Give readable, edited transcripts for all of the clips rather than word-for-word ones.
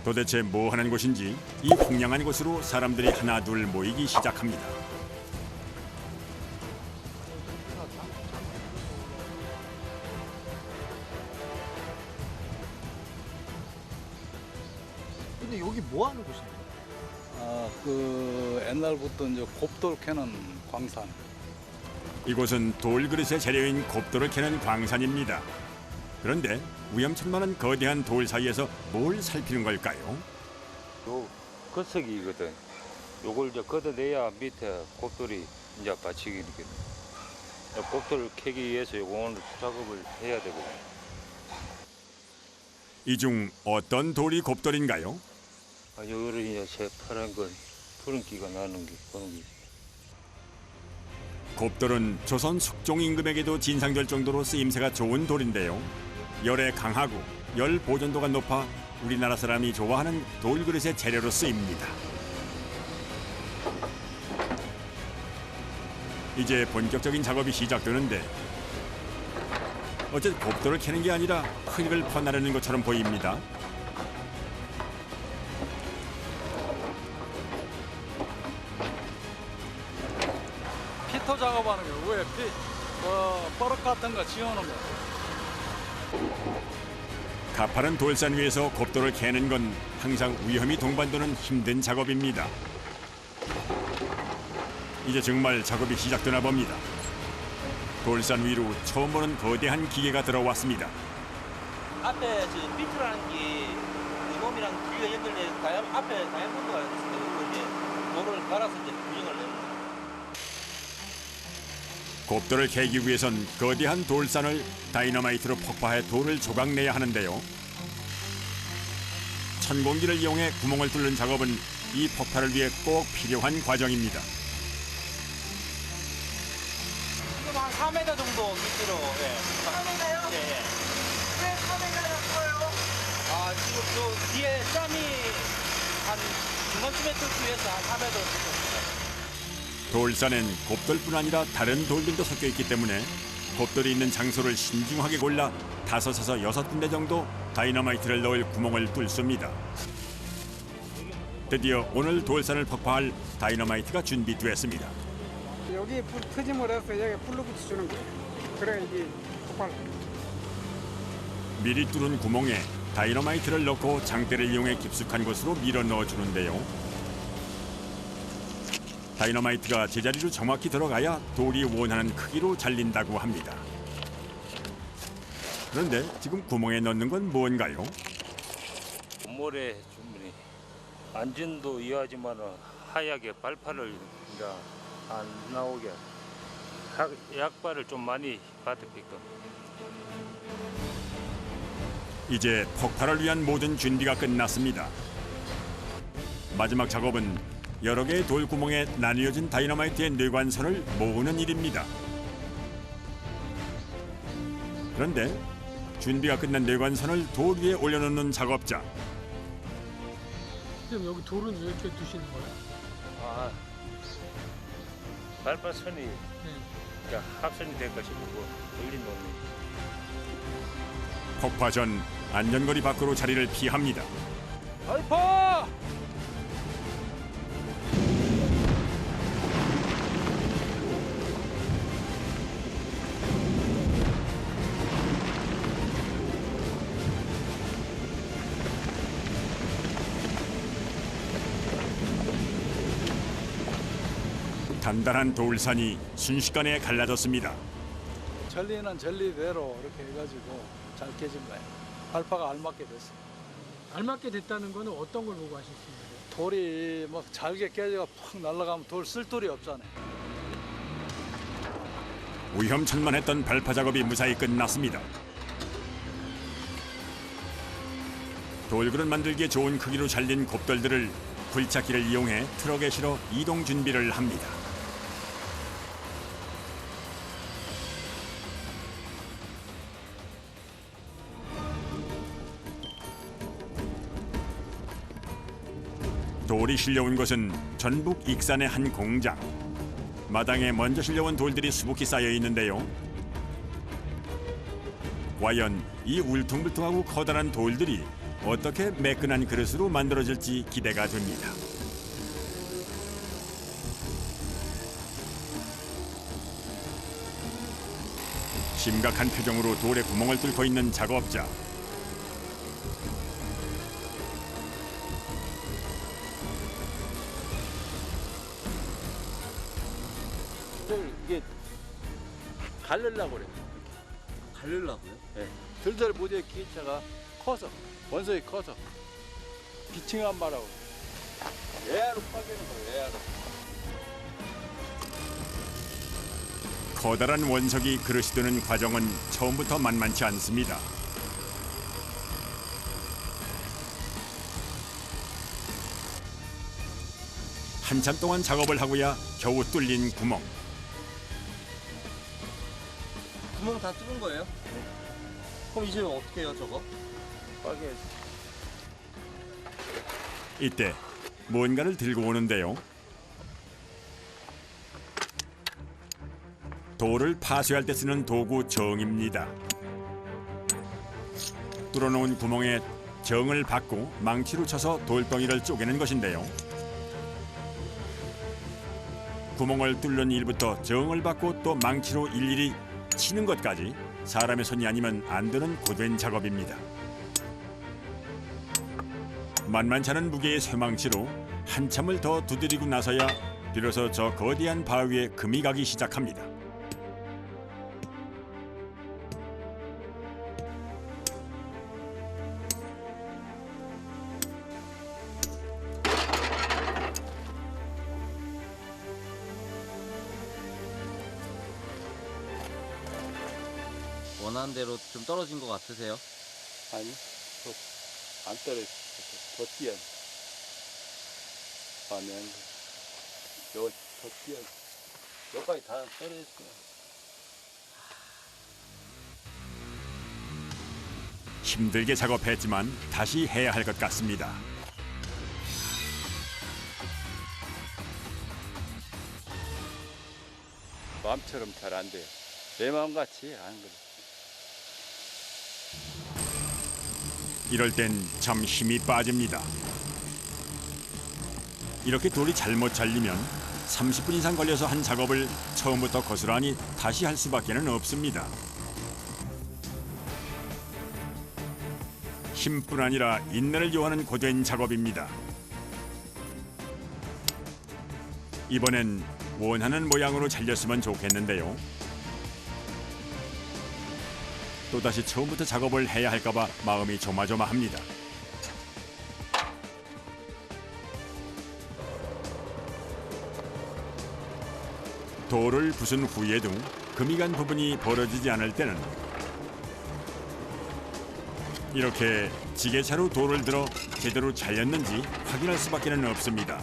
도대체 뭐 하는 곳인지 이 황량한 곳으로 사람들이 하나 둘 모이기 시작합니다. 근데 여기 뭐 하는 곳인가요? 그 옛날부터 이제 곱돌 캐는 광산. 이곳은 돌그릇의 재료인 곱돌을 캐는 광산입니다. 그런데 위험천만한 거대한 돌 사이에서 뭘 살피는 걸까요? 요 겉석이거든. 요걸 이제 걷어내야 밑에 곱돌이 이제 받치게 되거든. 곱돌을 캐기 위해서 요거 오늘 작업을 해야 되거든. 이 중 어떤 돌이 곱돌인가요? 요거를 이제 새파란 건 푸른기가 나는 게 그런 게. 곱돌은 조선 숙종 임금에게도 진상될 정도로 쓰임새가 좋은 돌인데요. 열에 강하고 열 보존도가 높아 우리나라 사람이 좋아하는 돌그릇의 재료로 쓰입니다. 이제 본격적인 작업이 시작되는데 어째 곱돌을 캐는 게 아니라 흙을 퍼나르는 것처럼 보입니다. 피터 작업하는 거, 왜 버럭 같은 거 지우는 거. 가파른 돌산 위에서 곱돌을 캐는 건 항상 위험이 동반되는 힘든 작업입니다. 이제 정말 작업이 시작되나 봅니다. 돌산 위로 처음 보는 거대한 기계가 들어왔습니다. 앞에 저 비트라는 게 이몸이랑 길이가 연결돼 앞에 다이아몬드가 있어요. 이제 돌을 갈아서 이제 구멍을 내는 거예요. 곱돌을 캐기 위해선 거대한 돌산을 다이너마이트로 폭파해 돌을 조각내야 하는데요. 천공기를 이용해 구멍을 뚫는 작업은 이 폭발을 위해 꼭 필요한 과정입니다. 지금 한 4m 정도 밑으로. 예. 4m요? 예, 예. 왜 4m나 커요? 아 지금 저 뒤에 짬이 한 중간쯤에 뚫기 위해서 한 4m 정도. 돌산엔 곱돌뿐 아니라 다른 돌들도 섞여 있기 때문에 곱돌이 있는 장소를 신중하게 골라 5에서 6군데 정도 다이너마이트를 넣을 구멍을 뚫습니다. 드디어 오늘 돌산을 폭파할 다이너마이트가 준비됐습니다. 여기 불 터짐을 해서 여기 불로 붙여주는 거예요. 그래 이게 폭발. 미리 뚫은 구멍에 다이너마이트를 넣고 장대를 이용해 깊숙한 곳으로 밀어 넣어주는데요. 다이너마이트가 제자리로 정확히 들어가야 돌이 원하는 크기로 잘린다고 합니다. 그런데 지금 구멍에 넣는 건 뭔가요? 모래 주머니 안전도 이해하지만 하얗게 발판을 이제 안 나오게 약발을 좀 많이 받았게끔. 이제 폭발을 위한 모든 준비가 끝났습니다. 마지막 작업은 여러 개의 돌구멍에 나뉘어진 다이너마이트의 뇌관선을 모으는 일입니다. 그런데 준비가 끝난 뇌관선을 돌 위에 올려놓는 작업자. 지금 여기 돌은 왜 이렇게 두시는 거예요? 아, 발판선이 네. 이제 합선이 될까 싶고 올려놓는. 폭파 전 안전거리 밖으로 자리를 피합니다. 발파! 단단한 돌산이 순식간에 갈라졌습니다. 전리는 전리대로 이렇게 해가지고 잘 깨진 거예요. 발파가 알맞게 됐어. 알맞게 됐다는 거는 어떤 걸 보고 하실 수 있는 거예요? 돌이 막 잘게 깨져가 팍 날아가면 돌 쓸 돌이 없잖아요. 위험천만했던 발파 작업이 무사히 끝났습니다. 돌그릇 만들기에 좋은 크기로 잘린 곱돌들을 굴착기를 이용해 트럭에 실어 이동 준비를 합니다. 돌이 실려온 곳은 전북 익산의 한 공장. 마당에 먼저 실려온 돌들이 수북히 쌓여 있는데요. 과연 이 울퉁불퉁하고 커다란 돌들이 어떻게 매끈한 그릇으로 만들어질지 기대가 됩니다. 심각한 표정으로 돌에 구멍을 뚫고 있는 작업자. 이게 갈르려고 그래. 가르려고요? 들들 무대 기체가 커서 원석이 커서 기층한 바라고 외야로 파괴는 거예요. 외야로. 커다란 원석이 그릇이 되는 과정은 처음부터 만만치 않습니다. 한참 동안 작업을 하고야 겨우 뚫린 구멍. 구멍 다 뚫은 거예요? 그럼 이제 어떻게 해요, 저거? 파괴. 이때 뭔가를 들고 오는데요. 돌을 파쇄할 때 쓰는 도구 정입니다. 뚫어놓은 구멍에 정을 받고 망치로 쳐서 돌덩이를 쪼개는 것인데요. 구멍을 뚫는 일부터 정을 받고 또 망치로 일일이 치는 것까지 사람의 손이 아니면 안 되는 고된 작업입니다. 만만치 않은 무게의 쇠망치로 한참을 더 두드리고 나서야 비로소 저 거대한 바위에 금이 가기 시작합니다. 원하는 대로 좀 떨어진 것 같으세요? 아니, 안 떨어져. 더 뛰어. 아면 더 뛰어. 여기까지 다 떨어졌어. 힘들게 작업했지만 다시 해야 할 것 같습니다. 마음처럼 잘 안 돼요. 내 마음같이 안 그래. 이럴 땐 참 힘이 빠집니다. 이렇게 돌이 잘못 잘리면 30분 이상 걸려서 한 작업을 처음부터 고스란히 다시 할 수밖에는 없습니다. 힘뿐 아니라 인내를 요하는 고된 작업입니다. 이번엔 원하는 모양으로 잘렸으면 좋겠는데요. 또다시 처음부터 작업을 해야 할까봐 마음이 조마조마합니다. 돌을 부순 후에도 금이 간 부분이 벌어지지 않을 때는 이렇게 지게차로 돌을 들어 제대로 잘렸는지 확인할 수밖에 없습니다.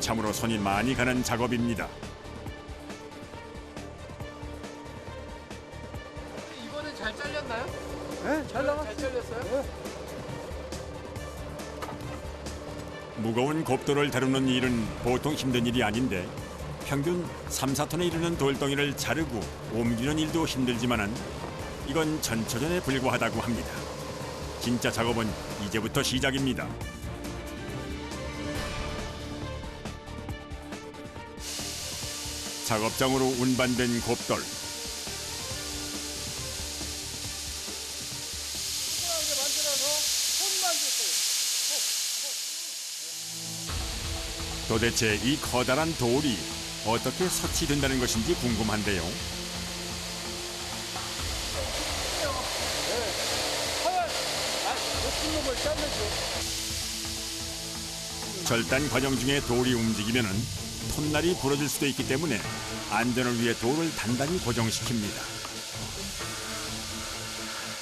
참으로 손이 많이 가는 작업입니다. 이번엔 잘 잘렸나요? 네, 잘 나갔어요. 잘 잘렸어요? 무거운 곱돌을 다루는 일은 보통 힘든 일이 아닌데 평균 3, 4톤에 이르는 돌덩이를 자르고 옮기는 일도 힘들지만은 이건 전초전에 불과하다고 합니다. 진짜 작업은 이제부터 시작입니다. 작업장으로 운반된 곱돌. 도대체 이 커다란 돌이 어떻게 서치된다는 것인지 궁금한데요. 절단 과정 중에 돌이 움직이면은 폿날이 부러질 수도 있기 때문에 안전을 위해 돌을 단단히 고정시킵니다.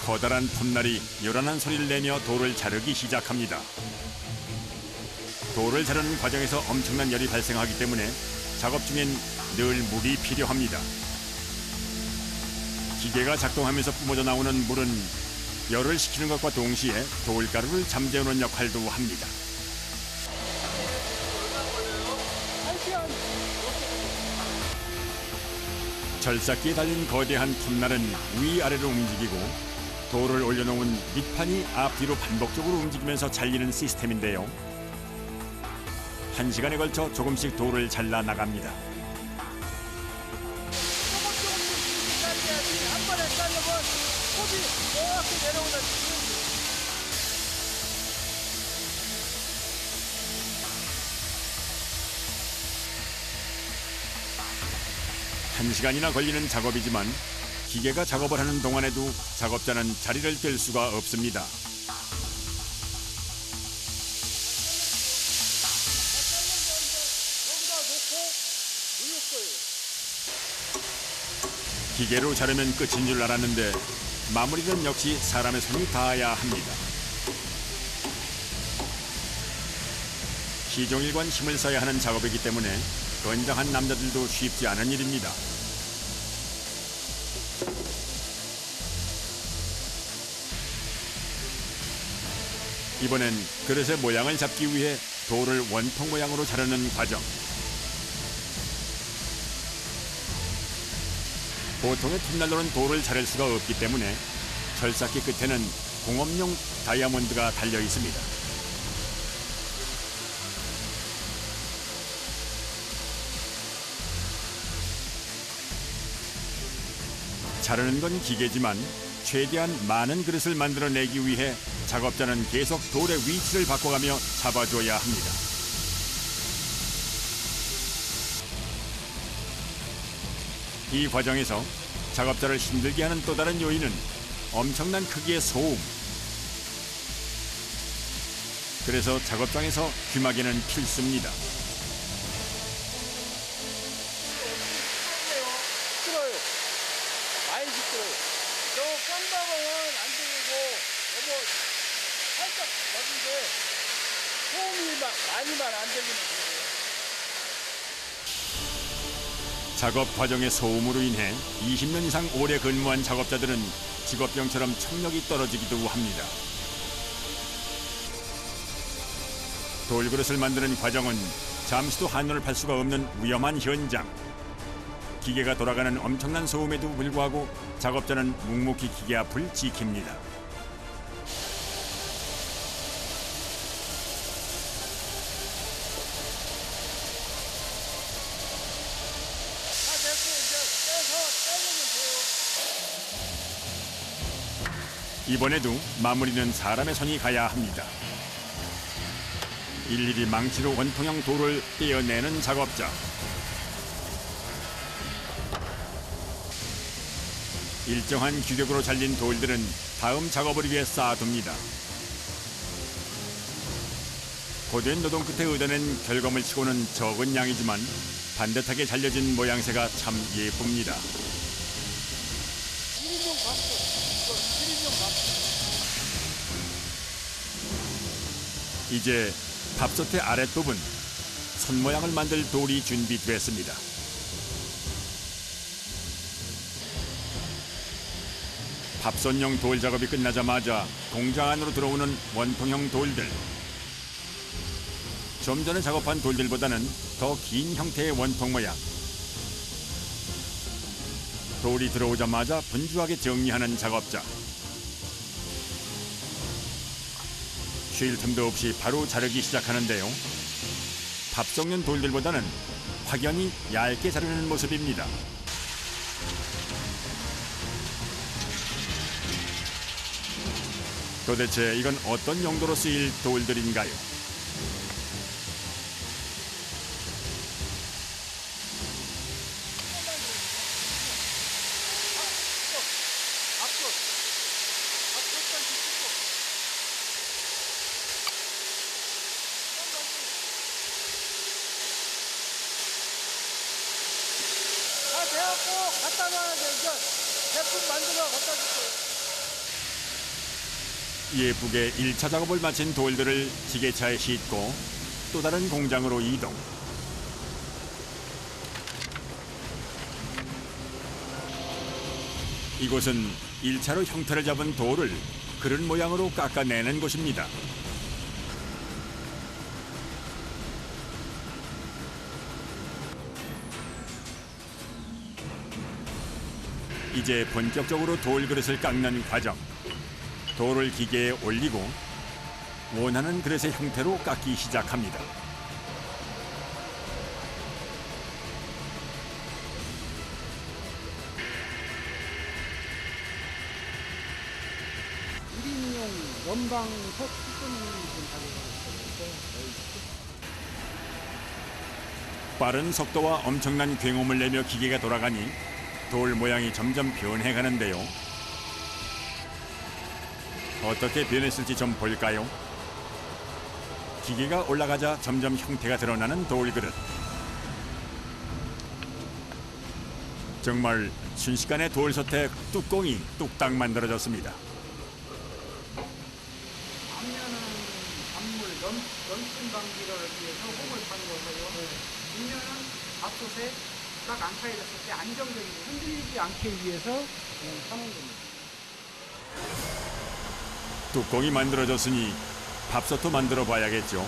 커다란 폿날이 요란한 소리를 내며 돌을 자르기 시작합니다. 돌을 자르는 과정에서 엄청난 열이 발생하기 때문에 작업 중엔 늘 물이 필요합니다. 기계가 작동하면서 뿜어져 나오는 물은 열을 식히는 것과 동시에 돌가루를 잠재우는 역할도 합니다. 절삭기에 달린 거대한 톱날은 위아래로 움직이고 돌을 올려놓은 밑판이 앞뒤로 반복적으로 움직이면서 잘리는 시스템인데요. 1시간에 걸쳐 조금씩 돌을 잘라 나갑니다. 한 번에 자르면 톱이 정확히 내려오는 한 시간이나 걸리는 작업이지만 기계가 작업을 하는 동안에도 작업자는 자리를 뗄 수가 없습니다. 기계로 자르면 끝인 줄 알았는데 마무리는 역시 사람의 손이 닿아야 합니다. 시종일관 힘을 써야 하는 작업이기 때문에 건장한 남자들도 쉽지 않은 일입니다. 이번엔 그릇의 모양을 잡기 위해 돌을 원통 모양으로 자르는 과정. 보통의 톱날로는 돌을 자를 수가 없기 때문에 절삭기 끝에는 공업용 다이아몬드가 달려 있습니다. 자르는 건 기계지만 최대한 많은 그릇을 만들어내기 위해 작업자는 계속 돌의 위치를 바꿔가며 잡아줘야 합니다. 이 과정에서 작업자를 힘들게 하는 또 다른 요인은 엄청난 크기의 소음. 그래서 작업장에서 귀마개는 필수입니다. 시끄러요. 많이 시끄러요. 저 깡다방은 안 들리고 너무 살짝 낮은데 소음이 많이만 안 들리면 돼요. 작업 과정의 소음으로 인해 20년 이상 오래 근무한 작업자들은 직업병처럼 청력이 떨어지기도 합니다. 돌그릇을 만드는 과정은 잠시도 한눈을 팔 수가 없는 위험한 현장. 기계가 돌아가는 엄청난 소음에도 불구하고 작업자는 묵묵히 기계 앞을 지킵니다. 이번에도 마무리는 사람의 손이 가야 합니다. 일일이 망치로 원통형 돌을 떼어내는 작업자. 일정한 규격으로 잘린 돌들은 다음 작업을 위해 쌓아둡니다. 고된 노동 끝에 얻어낸 결과물 치고는 적은 양이지만 반듯하게 잘려진 모양새가 참 예쁩니다. 이제 밥솥의 아랫부분, 손 모양을 만들 돌이 준비됐습니다. 밥솥용 돌 작업이 끝나자마자 공장 안으로 들어오는 원통형 돌들. 좀 전에 작업한 돌들보다는 더 긴 형태의 원통 모양. 돌이 들어오자마자 분주하게 정리하는 작업자. 쉴 틈도 없이 바로 자르기 시작하는데요. 밥 썩는 돌들보다는 확연히 얇게 자르는 모습입니다. 도대체 이건 어떤 용도로 쓰일 돌들인가요? 다 돼갖고 갖다 놔야 돼. 이제 제품 만들어 갖다 줄게요. 예쁘게 1차 작업을 마친 돌들을 지게차에 싣고 또 다른 공장으로 이동. 이곳은 1차로 형태를 잡은 돌을 그릇 모양으로 깎아내는 곳입니다. 이제 본격적으로 돌 그릇을 깎는 과정. 돌을 기계에 올리고 원하는 그릇의 형태로 깎기 시작합니다. 일인용 원방 속수분 가져가고 빠른 속도와 엄청난 굉음을 내며 기계가 돌아가니 돌 모양이 점점 변해가는데요. 어떻게 변했을지 좀 볼까요? 기계가 올라가자 점점 형태가 드러나는 돌그릇. 정말 순식간에 돌솥에 뚜껑이 뚝딱 만들어졌습니다. 앞면은 단물 넘침 방지를 위해서 홈을 파는 거고요. 뒷면은 밥솥에 딱 안착해졌을 때 안정적이고 흔들리지 않게 위해서 하는 겁니다. 뚜껑이 만들어졌으니 밥솥도 만들어 봐야겠죠.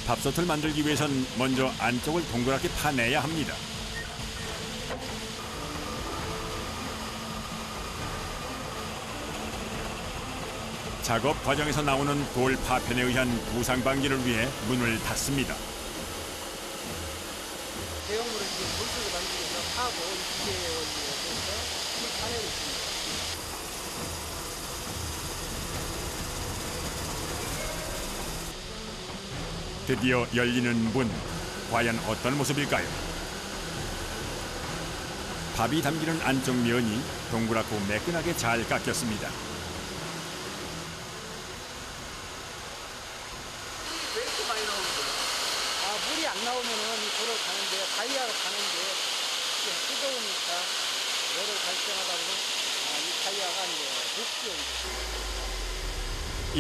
밥솥을 만들기 위해선 먼저 안쪽을 동그랗게 파내야 합니다. 작업 과정에서 나오는 돌 파편에 의한 부상 방지를 위해 문을 닫습니다. 대형으로 이제 물속에 만들기 위해서 파고 이 기계에 올려서 파내고 있습니다. 드디어 열리는 문. 과연 어떤 모습일까요? 밥이 담기는 안쪽 면이 동그랗고 매끈하게 잘 깎였습니다. 왜 이렇게 많이 나오는 거예요? 물이 안 나오면은 이 돌을 가는데 다이아로 가는데 이게 뜨거우니까 열을 발생하다 보면 이 다이아가 이제 녹죠.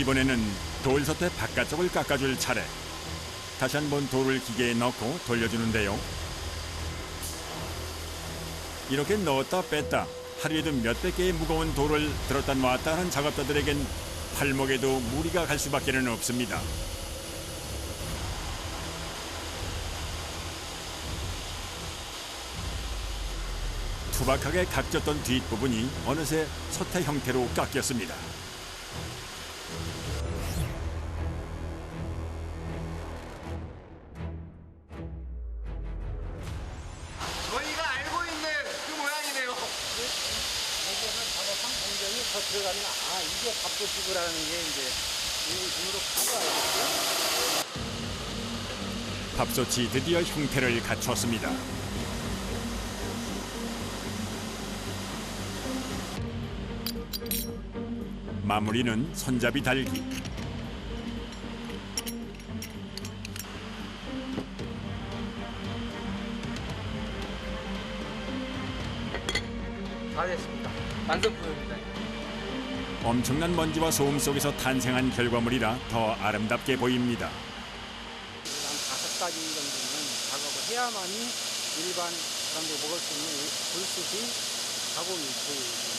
이번에는 돌솥의 바깥쪽을 깎아줄 차례. 다시 한번 돌을 기계에 넣고 돌려주는데요. 이렇게 넣었다 뺐다 하루에도 몇백 개의 무거운 돌을 들었다 놨다 하는 작업자들에겐 팔목에도 무리가 갈 수밖에 없습니다. 투박하게 각졌던 뒷부분이 어느새 솥의 형태로 깎였습니다. 저희가 알고 있는 그 모양이네요. 여기에는 작업한 공정이 더 들어가면 이게 밥솥이구라는 게 이제 눈으로 가봐야겠죠. 밥솥이 드디어 형태를 갖췄습니다. 마무리는 손잡이 달기. 다 됐습니다. 완성품입니다. 엄청난 먼지와 소음 속에서 탄생한 결과물이라 더 아름답게 보입니다. 한 5가지 정도는 작업을 해야만이 일반 사람들이 먹을 수 있는 불쑥이 가공이 되고